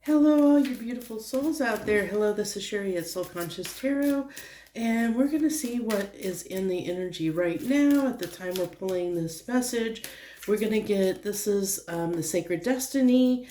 Hello, all you beautiful souls out there. Hello, this is Sherry at Soul Conscious Tarot, and we're going to see what is in the energy right now at the time we're pulling this message. We're going to get, this is the Sacred Destiny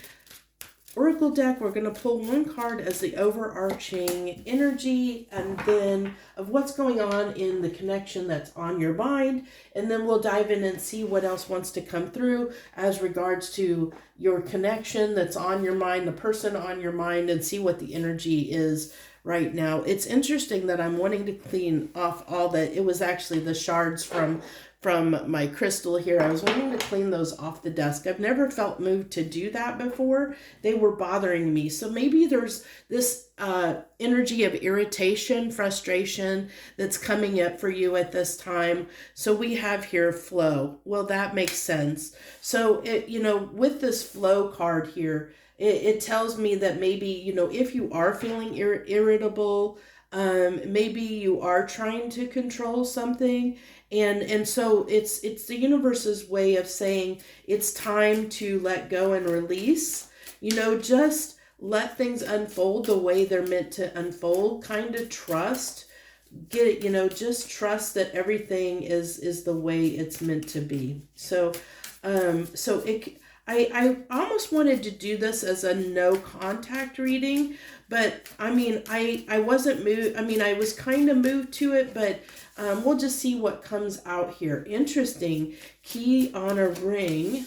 Oracle deck. We're going to pull one card as the overarching energy and then of what's going on in the connection that's on your mind. And then we'll dive in and see what else wants to come through as regards to your connection that's on your mind, the person on your mind, and see what the energy is right now. It's interesting that I'm wanting to clean off all that. It was actually the shards from my crystal here. I was wanting to clean those off the desk. I've never felt moved to do that before. They were bothering me. So maybe there's this energy of irritation, frustration that's coming up for you at this time. So we have here flow. Well, that makes sense. So, with this flow card here, it tells me that maybe, if you are feeling irritable, maybe you are trying to control something, and so it's the universe's way of saying it's time to let go and release. Just let things unfold the way they're meant to unfold. Kind of trust. Get it, just trust that everything is the way it's meant to be. I almost wanted to do this as a no contact reading, but I wasn't moved. I was kind of moved to it, but we'll just see what comes out here. Interesting. Key on a ring.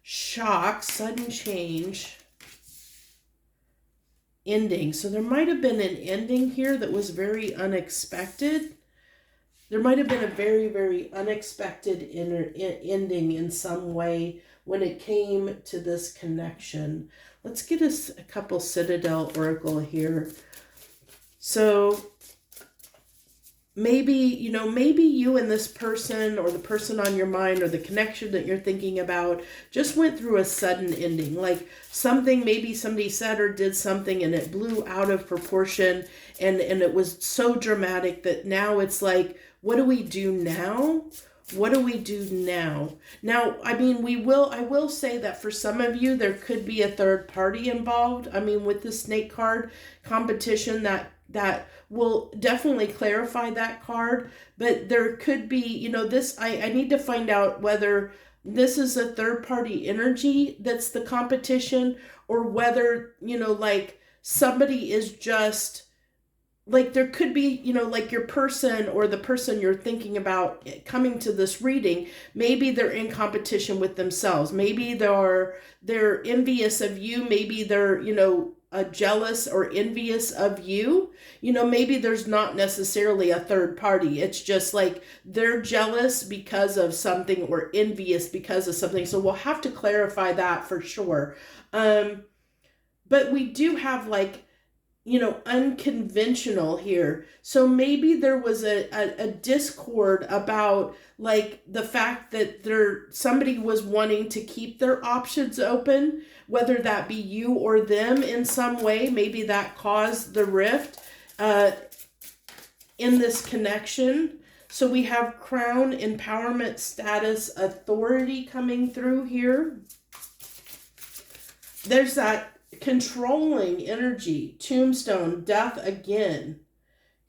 Shock, sudden change. Ending. So there might have been an ending here that was very unexpected. There might have been a very, very unexpected ending in some way when it came to this connection. Let's get us a couple Citadel Oracle here. So maybe you and this person, or the person on your mind, or the connection that you're thinking about just went through a sudden ending. Like maybe somebody said or did something and it blew out of proportion, and it was so dramatic that now it's like, what do we do now? What do we do now? Now, I will say that for some of you, there could be a third party involved. With the snake card competition, that will definitely clarify that card. But there could be, I need to find out whether this is a third party energy that's the competition, or whether, somebody is just, there could be, your person or the person you're thinking about coming to this reading, maybe they're in competition with themselves. Maybe they're envious of you. Maybe they're, jealous or envious of you. Maybe there's not necessarily a third party. It's just like they're jealous because of something or envious because of something. So we'll have to clarify that for sure. But we do have unconventional here. So maybe there was a discord about the fact that somebody was wanting to keep their options open, whether that be you or them in some way. Maybe that caused the rift in this connection. So we have crown, empowerment, status, authority coming through here. There's that controlling energy, tombstone, death again,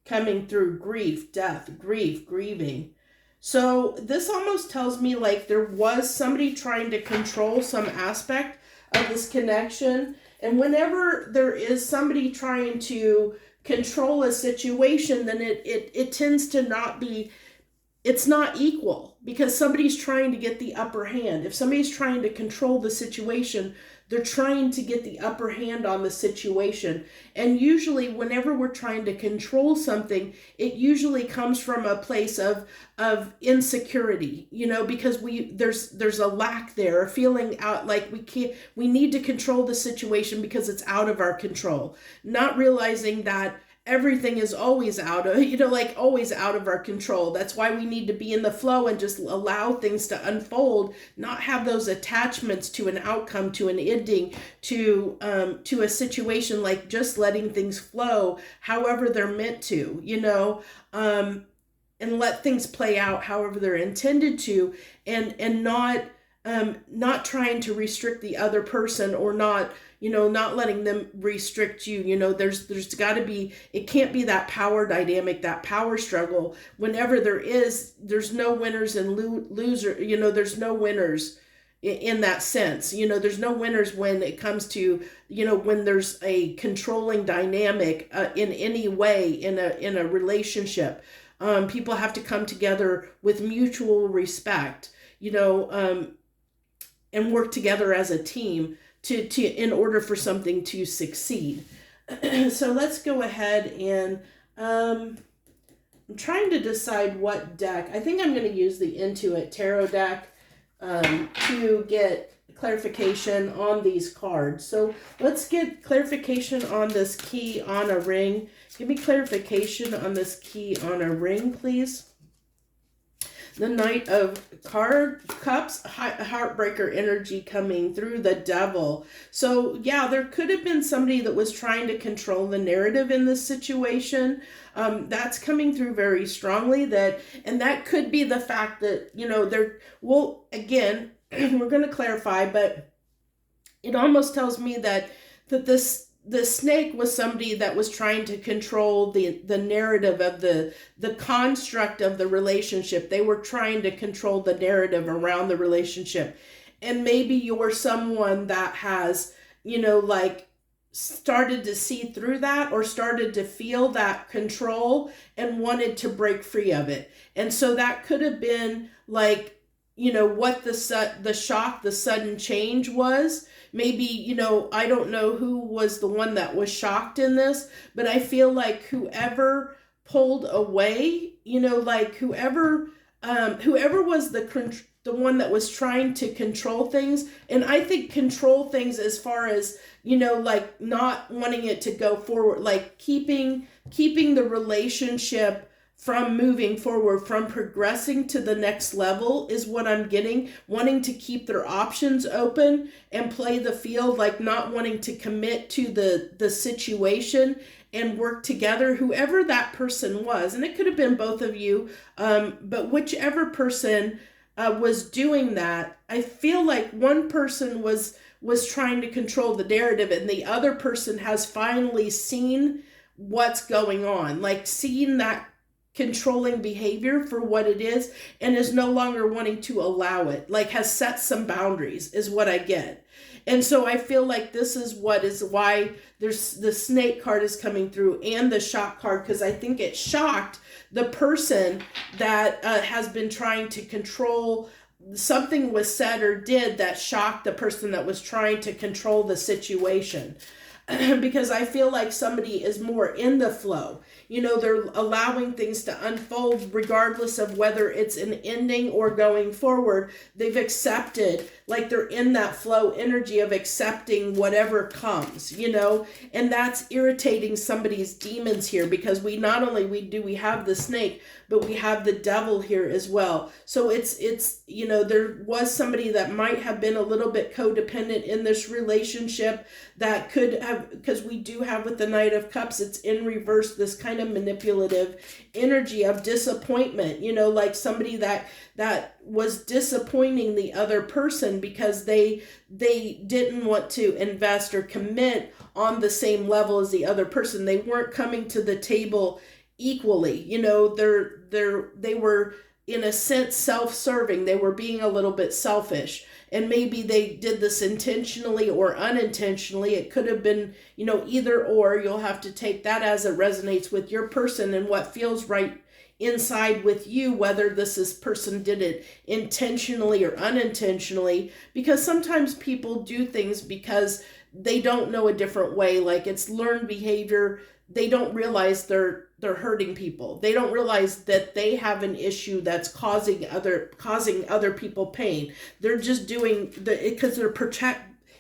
coming through, grief, death, grief, grieving. So this almost tells me there was somebody trying to control some aspect of this connection. And whenever there is somebody trying to control a situation, then it tends to not be, it's not equal, because somebody's trying to get the upper hand. If somebody's trying to control the situation, they're trying to get the upper hand on the situation. And usually whenever we're trying to control something, it usually comes from a place of insecurity, because there's a lack there, a feeling out like we need to control the situation because it's out of our control. Not realizing that everything is always always out of our control. That's why we need to be in the flow and just allow things to unfold, not have those attachments to an outcome, to an ending, to a situation, just letting things flow however they're meant to, and let things play out however they're intended to, and not trying to restrict the other person, or not not letting them restrict you. There's got to be, it can't be that power dynamic, that power struggle. Whenever there's no winners and loser, there's no winners in that sense. There's no winners when it comes to, when there's a controlling dynamic in any way in a relationship. People have to come together with mutual respect, and work together as a team to in order for something to succeed. So let's go ahead and I'm trying to decide what deck. I think I'm going to use the Intuit Tarot deck to get clarification on these cards. So let's get clarification on this key on a ring. Give me clarification on this key on a ring, please. The Knight of Cups, heartbreaker energy coming through the Devil. So yeah, there could have been somebody that was trying to control the narrative in this situation. That's coming through very strongly. And that could be the fact that, well, again, we're going to clarify, but it almost tells me that the snake was somebody that was trying to control the narrative of the construct of the relationship. They were trying to control the narrative around the relationship. And maybe you're someone that has, started to see through that or started to feel that control and wanted to break free of it. And so that could have been what the shock, the sudden change was. Maybe, I don't know who was the one that was shocked in this, but I feel like whoever pulled away, whoever was the one that was trying to control things. And I think control things as far as, not wanting it to go forward, keeping the relationship from moving forward, from progressing to the next level is what I'm getting. Wanting to keep their options open and play the field, not wanting to commit to the situation and work together, whoever that person was. And it could have been both of you, but whichever person was doing that, I feel like one person was trying to control the narrative and the other person has finally seen what's going on, seeing that controlling behavior for what it is and is no longer wanting to allow it, has set some boundaries is what I get. And so I feel like this is why there's the snake card is coming through and the shock card, because I think it shocked the person that has been trying to control. Something was said or did that shocked the person that was trying to control the situation. Because I feel like somebody is more in the flow. They're allowing things to unfold regardless of whether it's an ending or going forward. They've accepted, they're in that flow energy of accepting whatever comes, and that's irritating somebody's demons here, because we not only we have the snake, but we have the devil here as well. So it's there was somebody that might have been a little bit codependent in this relationship that could have, because we do have with the Knight of Cups, it's in reverse, this kind of manipulative energy of disappointment, somebody that was disappointing the other person because they didn't want to invest or commit on the same level as the other person. They weren't coming to the table equally. They were in a sense self-serving. They were being a little bit selfish. And maybe they did this intentionally or unintentionally. It could have been, either or. You'll have to take that as it resonates with your person and what feels right inside with you, whether this person did it intentionally or unintentionally. Because sometimes people do things because they don't know a different way. It's learned behavior. They don't realize they're hurting people. They don't realize that they have an issue that's causing other people pain. They're just doing because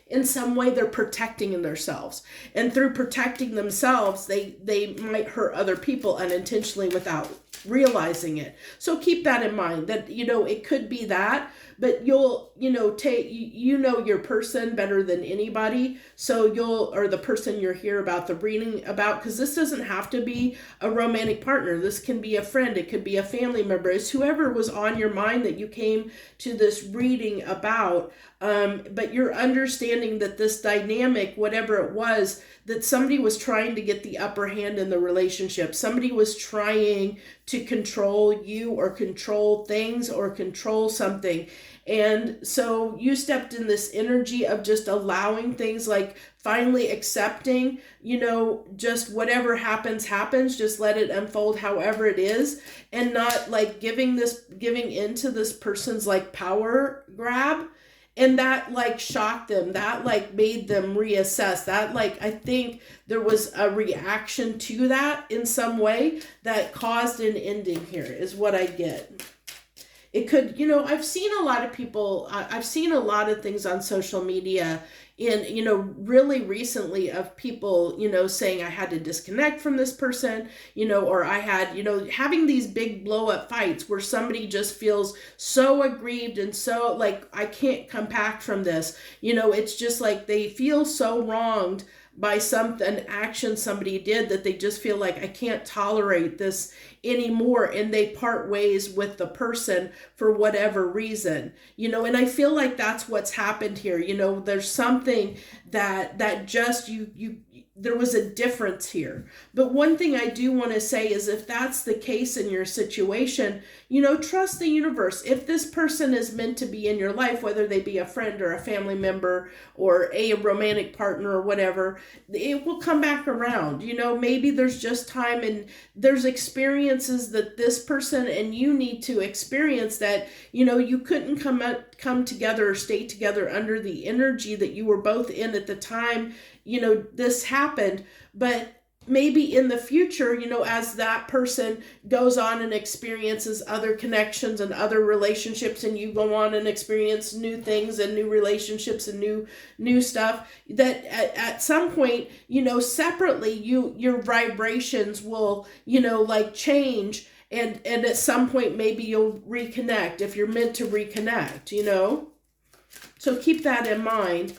in some way they're protecting themselves. And through protecting themselves, they might hurt other people unintentionally without realizing it. So keep that in mind, that, it could be that, but you'll, take, your person better than anybody. So or the person you're here about the reading about, because this doesn't have to be a romantic partner. This can be a friend. It could be a family member. It's whoever was on your mind that you came to this reading about. But you're understanding that this dynamic, whatever it was, that somebody was trying to get the upper hand in the relationship. Somebody was trying to control you or control things or control something. And so you stepped in this energy of just allowing things, like finally accepting, just whatever happens, just let it unfold however it is, and not like giving into this person's like power grab. And that like shocked them, that like made them reassess, that like I think there was a reaction to that in some way that caused an ending here, is what I get. It could, I've seen a lot of people, I've seen a lot of things on social media really recently of people, saying I had to disconnect from this person, or I had, having these big blow up fights where somebody just feels so aggrieved and so like, I can't come back from this. It's just like they feel so wronged by an action somebody did that they just feel like I can't tolerate this anymore, and they part ways with the person for whatever reason, and I feel like that's what's happened here. There's something that just there was a difference here. But one thing I do want to say is, if that's the case in your situation, trust the universe. If this person is meant to be in your life, whether they be a friend or a family member or a romantic partner or whatever, it will come back around. Maybe there's just time and there's experiences that this person and you need to experience that, you couldn't come together or stay together under the energy that you were both in at the time this happened. But maybe in the future, as that person goes on and experiences other connections and other relationships, and you go on and experience new things and new relationships and new stuff, that at some point, separately, your vibrations will, like change. And at some point, maybe you'll reconnect if you're meant to reconnect, So keep that in mind.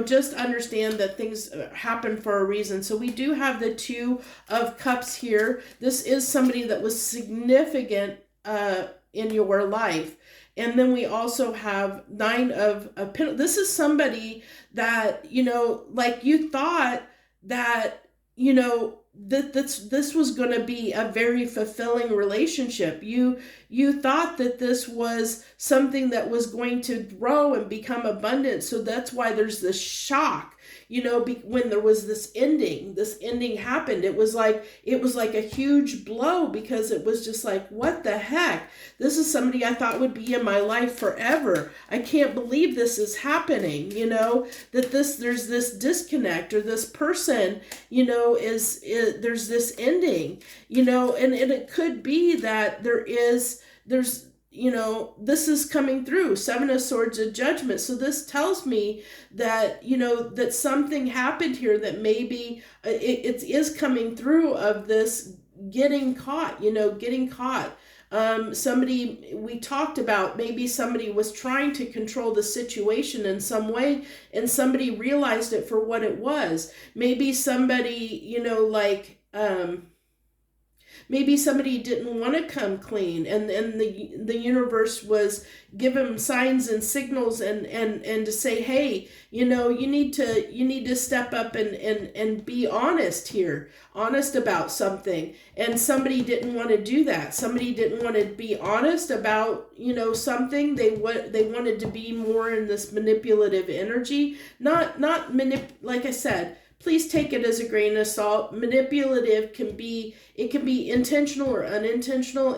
Just understand that things happen for a reason. So we do have the Two of Cups here. This is somebody that was significant in your life. And then we also have Nine of Pentacles. This is somebody that, like you thought that, this was going to be a very fulfilling relationship. You thought that this was something that was going to grow and become abundant. So that's why there's this shock, when there was this ending happened. It was like a huge blow, because it was just like, what the heck? This is somebody I thought would be in my life forever. I can't believe this is happening, that there's this disconnect, or this person, there's this ending, and it could be that there's this is coming through. Seven of Swords of Judgment. So this tells me that, that something happened here, that maybe it is coming through of this getting caught. Somebody, we talked about, maybe somebody was trying to control the situation in some way, and somebody realized it for what it was. Maybe somebody, maybe somebody didn't want to come clean, and the universe was giving signs and signals and to say, hey, you need to step up and be honest here, honest about something. And somebody didn't want to do that. Somebody didn't want to be honest about, something. They wanted to be more in this manipulative energy, like I said. Please take it as a grain of salt. Manipulative can be intentional or unintentional.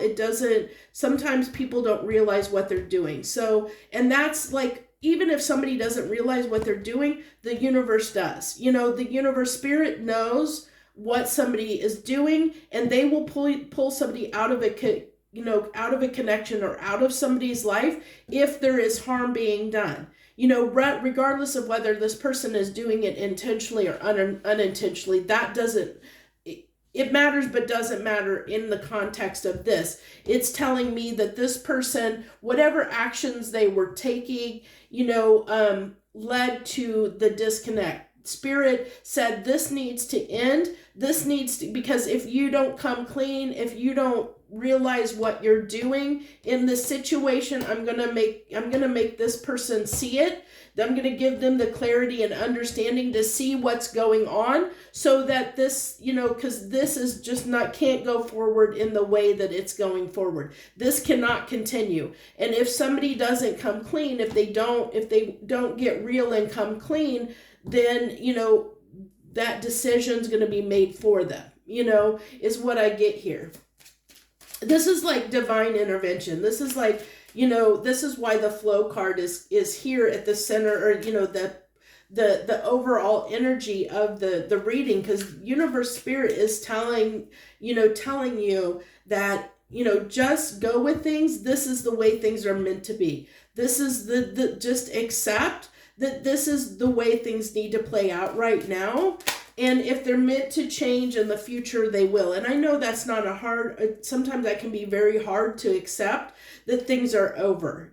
Sometimes people don't realize what they're doing. So, and that's like, even if somebody doesn't realize what they're doing, the universe does. The universe, spirit knows what somebody is doing, and they will pull somebody out of out of a connection or out of somebody's life if there is harm being done. Regardless of whether this person is doing it intentionally or unintentionally, that doesn't, it matters but doesn't matter in the context of this. It's telling me that this person, whatever actions they were taking, led to the disconnect. Spirit said this needs to end. This needs to, because if you don't come clean, if you don't realize what you're doing in this situation, I'm going to make this person see it. I'm going to give them the clarity and understanding to see what's going on, so that this, because this is just can't go forward in the way that it's going forward. This cannot continue. And if somebody doesn't come clean, if they don't get real and come clean, then, that decision's going to be made for them, is what I get here. This is like divine intervention. This is like, this is why the flow card is here at the center, or, the overall energy of the reading, because universe spirit is telling you that, just go with things. This is the way things are meant to be. This is just accept that this is the way things need to play out right now. And if they're meant to change in the future, they will. And I know that's not sometimes that can be very hard to accept, that things are over,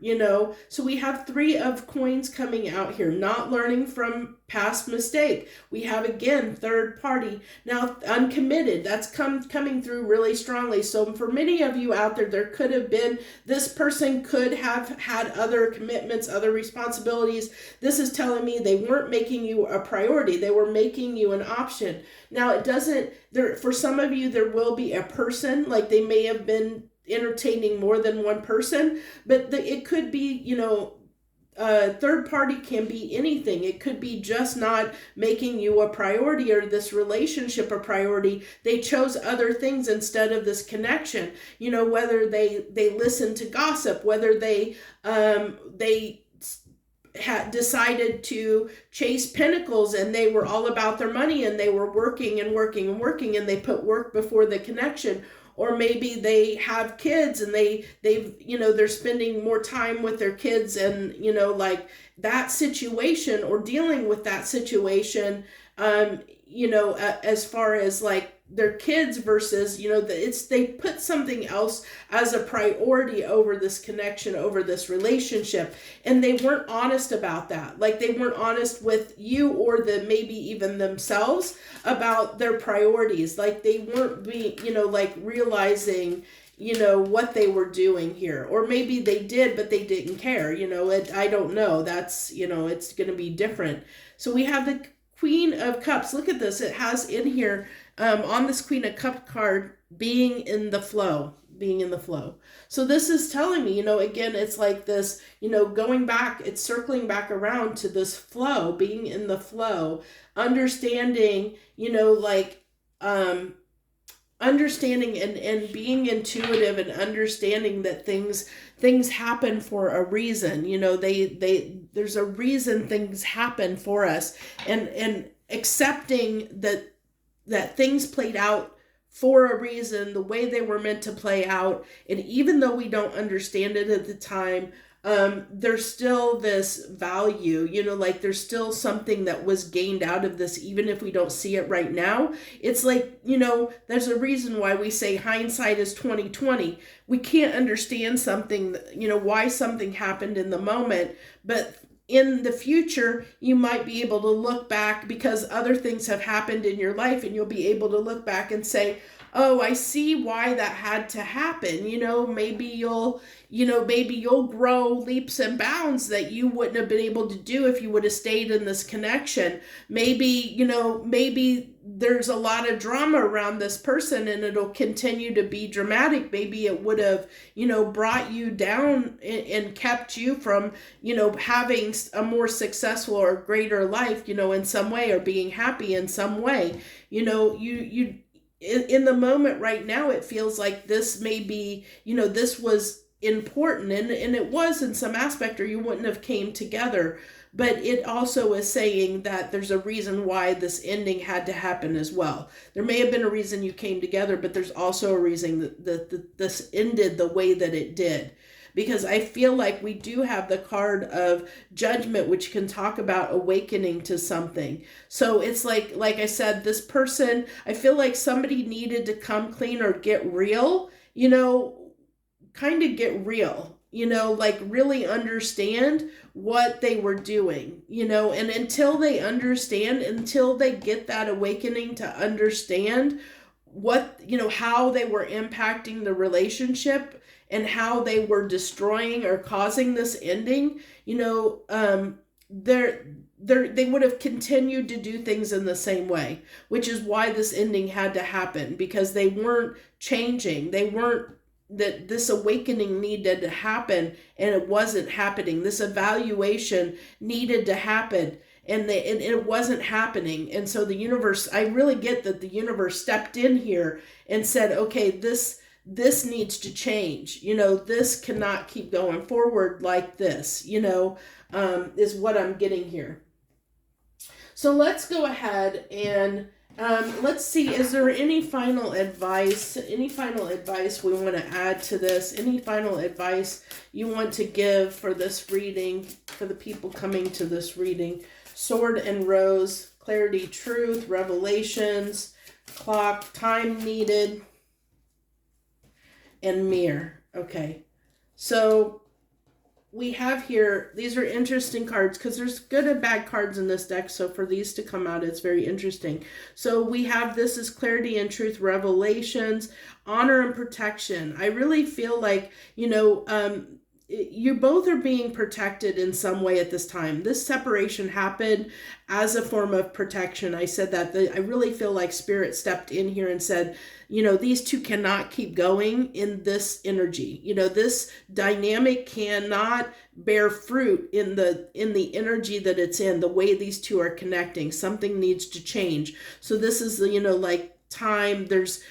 So we have 3 of coins coming out here, not learning from past mistake. We have, again, third party. Now, uncommitted, that's coming through really strongly. So for many of you out there could have been, this person could have had other commitments, other responsibilities. This is telling me they weren't making you a priority. They were making you an option. Now, for some of you, there will be a person, like they may have been entertaining more than one person, but it could be, third party can be anything. It could be just not making you a priority, or this relationship a priority. They chose other things instead of this connection, whether they listen to gossip, whether they had decided to chase pinnacles, and they were all about their money, and they were working and working and working, and they put work before the connection. Or maybe they have kids, and they're spending more time with their kids, and like that situation, or dealing with that situation, as far as like their kids versus, they put something else as a priority over this connection, over this relationship. And they weren't honest about that. Like they weren't honest with you, or maybe even themselves, about their priorities. Like they weren't being, realizing, what they were doing here. Or maybe they did, but they didn't care. I don't know. That's, it's going to be different. So we have the Queen of Cups. Look at this. It has in here, on this Queen of Cups card, being in the flow. So this is telling me, again, it's like this, going back, it's circling back around to this flow, being in the flow, understanding, understanding and being intuitive, and understanding that things happen for a reason. There's a reason things happen for us, and accepting that things played out for a reason, the way they were meant to play out. And even though we don't understand it at the time, there's still this value, like there's still something that was gained out of this, even if we don't see it right now. It's like, there's a reason why we say hindsight is 20/20. We can't understand something, why something happened in the moment, but in the future, you might be able to look back, because other things have happened in your life, and you'll be able to look back and say, oh, I see why that had to happen. Maybe you'll grow leaps and bounds that you wouldn't have been able to do if you would have stayed in this connection. Maybe there's a lot of drama around this person, and it'll continue to be dramatic. Maybe it would have, brought you down and kept you from, having a more successful or greater life, in some way, or being happy in some way. In the moment right now, it feels like this may be, this was important, and it was in some aspect, or you wouldn't have came together. But it also is saying that there's a reason why this ending had to happen as well. There may have been a reason you came together, but there's also a reason that this ended the way that it did. because I feel like we do have the card of judgment, which can talk about awakening to something. So it's like I said, this person, I feel like somebody needed to come clean or get real, kind of get real, like really understand what they were doing, and until they understand, until they get that awakening to understand what, how they were impacting the relationship and how they were destroying or causing this ending, they would have continued to do things in the same way, which is why this ending had to happen, because they weren't changing. They weren't, that this awakening needed to happen and it wasn't happening. This evaluation needed to happen and it wasn't happening. And so the universe, I really get that the universe stepped in here and said, okay, this needs to change. This cannot keep going forward like this, is what I'm getting here. So let's go ahead and let's see, is there any final advice? Any final advice we want to add to this? Any final advice you want to give for this reading, for the people coming to this reading? Sword and Rose, clarity, truth, revelations, clock, time needed, and mirror. Okay, so we have here, these are interesting cards because there's good and bad cards in this deck. So for these to come out, it's very interesting. So we have, this is clarity and truth, revelations, honor and protection. I really feel like, you both are being protected in some way at this time. This separation happened as a form of protection. I said that I really feel like Spirit stepped in here and said, these two cannot keep going in this energy. This dynamic cannot bear fruit in the energy that it's in, the way these two are connecting. Something needs to change. So this is, like time. There's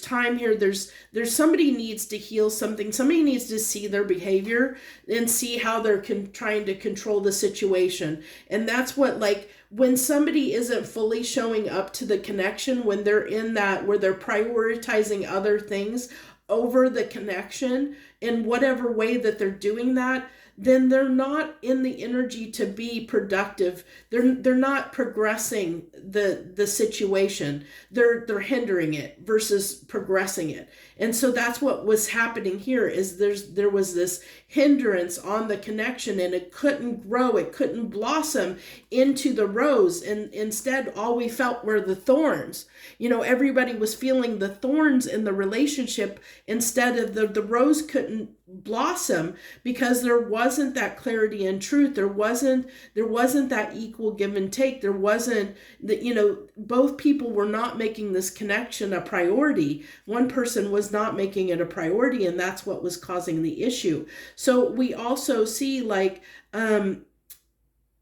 time here. There's somebody needs to heal something. Somebody needs to see their behavior and see how they're trying to control the situation. And that's what, like, when somebody isn't fully showing up to the connection, when they're in that, where they're prioritizing other things over the connection in whatever way that they're doing that, then they're not in the energy to be productive. They're not progressing the situation. They're hindering it versus progressing it. And so that's what was happening here, is there was this hindrance on the connection, and it couldn't grow, it couldn't blossom into the rose. And instead, all we felt were the thorns. Everybody was feeling the thorns in the relationship instead of the rose couldn't blossom, because there wasn't that clarity and truth. There wasn't that equal give and take. There wasn't that, both people were not making this connection a priority. One person was not making it a priority, and that's what was causing the issue. So we also see, like, the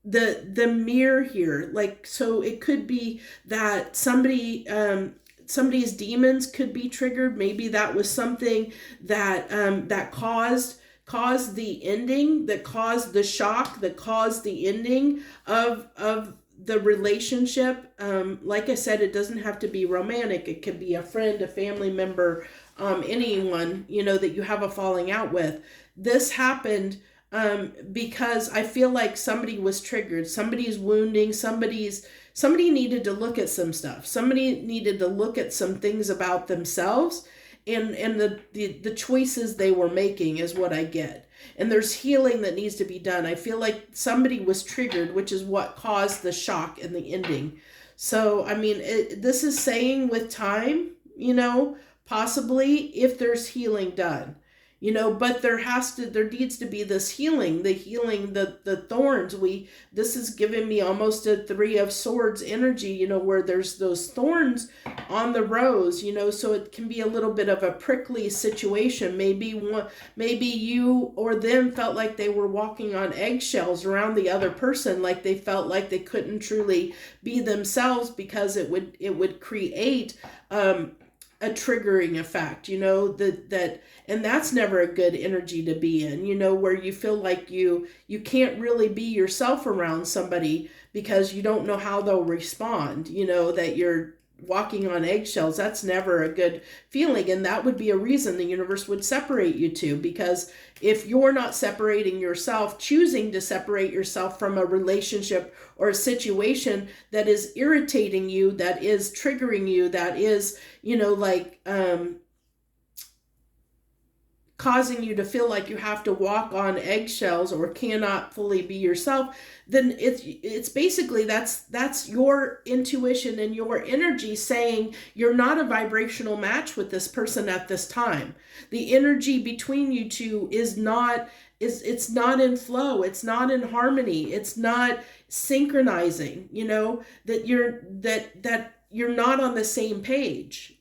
mirror here, like, so it could be that somebody's demons could be triggered. Maybe that was something that that caused the ending, that caused the shock, that caused the ending of the relationship. Like I said, it doesn't have to be romantic. It could be a friend, a family member, anyone, that you have a falling out with. This happened because I feel like somebody was triggered. Somebody's wounding, somebody needed to look at some stuff. Somebody needed to look at some things about themselves and the choices they were making is what I get. And there's healing that needs to be done. I feel like somebody was triggered, which is what caused the shock and the ending. So, I mean, this is saying with time, possibly if there's healing done. But there needs to be this healing, the thorns. This is giving me almost a 3 of Swords energy, where there's those thorns on the rose, so it can be a little bit of a prickly situation. Maybe you or them felt like they were walking on eggshells around the other person, like they felt like they couldn't truly be themselves, because it would create, a triggering effect, and that's never a good energy to be in, where you feel like you can't really be yourself around somebody because you don't know how they'll respond, that you're walking on eggshells. That's never a good feeling. And that would be a reason the universe would separate you two, because if you're not separating yourself, choosing to separate yourself from a relationship or a situation that is irritating you, that is triggering you, that is, causing you to feel like you have to walk on eggshells or cannot fully be yourself, then it's basically that's your intuition and your energy saying you're not a vibrational match with this person at this time. The energy between you two is not it's not in flow, it's not in harmony, it's not synchronizing, that you're not on the same page,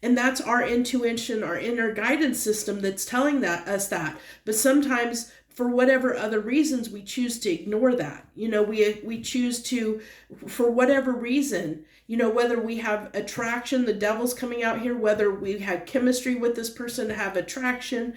and that's our intuition, our inner guidance system that's telling us that. But sometimes, for whatever other reasons, we choose to ignore that. We choose to, for whatever reason, whether we have attraction, the devil's coming out here, whether we had chemistry with this person to have attraction,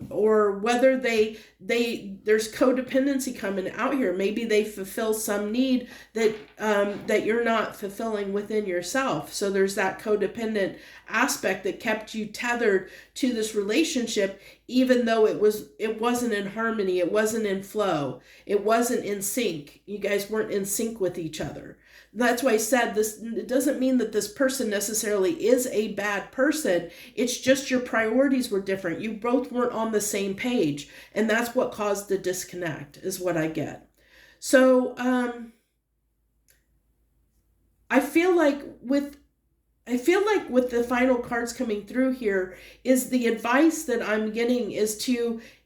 or whether there's codependency coming out here. Maybe they fulfill some need that you're not fulfilling within yourself. So there's that codependent aspect that kept you tethered to this relationship, even though it wasn't in harmony, it wasn't in flow, it wasn't in sync. You guys weren't in sync with each other. That's why I said this. It doesn't mean that this person necessarily is a bad person. It's just your priorities were different. You both weren't on the same page. And that's what caused the disconnect, is what I get. So I feel like with the final cards coming through here, is the advice that I'm getting is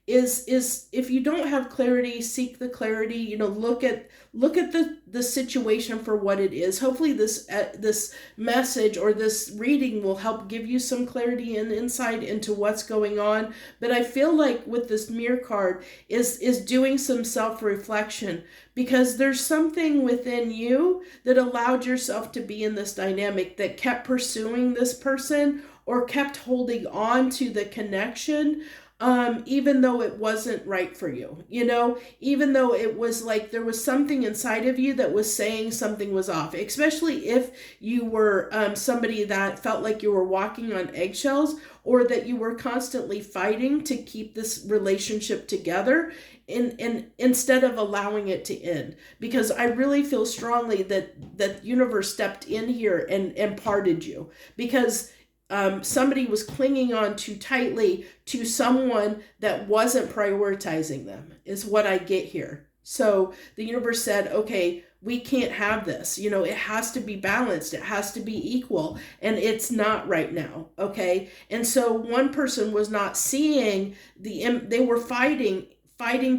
if you don't have clarity, seek the clarity. Look at the situation for what it is. Hopefully this message or this reading will help give you some clarity and insight into what's going on. But I feel like with this Mirror card is doing some self-reflection, because there's something within you that allowed yourself to be in this dynamic, that kept pursuing this person or kept holding on to the connection, even though it wasn't right for you, even though it was like there was something inside of you that was saying something was off, especially if you were somebody that felt like you were walking on eggshells, or that you were constantly fighting to keep this relationship together, and instead of allowing it to end. Because I really feel strongly that the universe stepped in here and parted you, because somebody was clinging on too tightly to someone that wasn't prioritizing them, is what I get here. So the universe said, okay, we can't have this. It has to be balanced. It has to be equal. And it's not right now. Okay. And so one person was not seeing they were fighting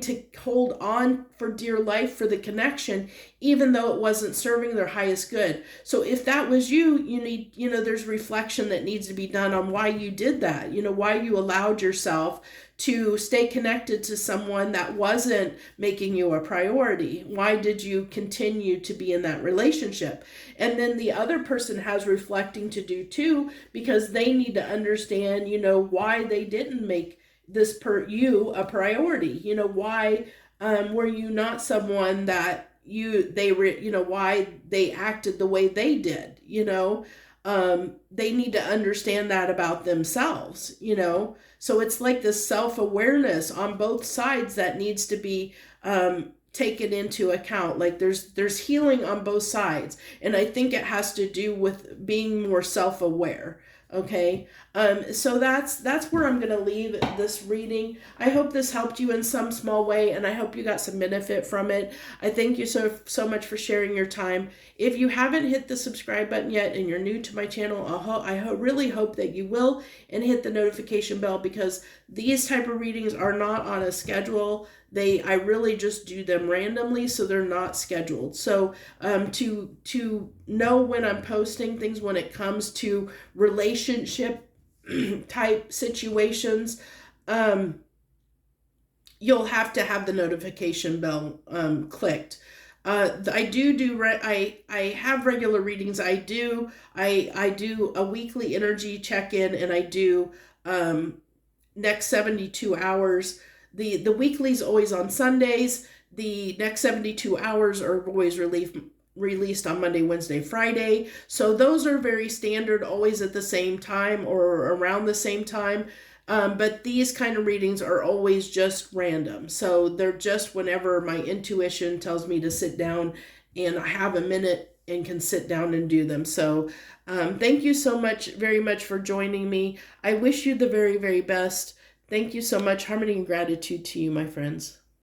to hold on for dear life for the connection, even though it wasn't serving their highest good. So if that was you need, there's reflection that needs to be done on why you did that, why you allowed yourself to stay connected to someone that wasn't making you a priority. Why did you continue to be in that relationship? And then the other person has reflecting to do too, because they need to understand, why they didn't make this you a priority. Why were you not someone that why they acted the way they did? They need to understand that about themselves. So it's like this self-awareness on both sides that needs to be taken into account. Like there's healing on both sides, and I think it has to do with being more self-aware. Okay, so that's where I'm going to leave this reading. I hope this helped you in some small way, and I hope you got some benefit from it. I thank you so much for sharing your time. If you haven't hit the subscribe button yet and you're new to my channel, I really hope that you will, and hit the notification bell, because these type of readings are not on a schedule. I really just do them randomly, so they're not scheduled. So to know when I'm posting things when it comes to relationship type situations, you'll have to have the notification bell clicked. I have regular readings. I do a weekly energy check-in, and I do next 72 hours. The weekly's always on Sundays. The next 72 hours are always released on Monday, Wednesday, Friday. So those are very standard, always at the same time or around the same time. But these kind of readings are always just random. So they're just whenever my intuition tells me to sit down and I have a minute and can sit down and do them. So thank you so much, very much for joining me. I wish you the very, very best. Thank you so much. Harmony and gratitude to you, my friends.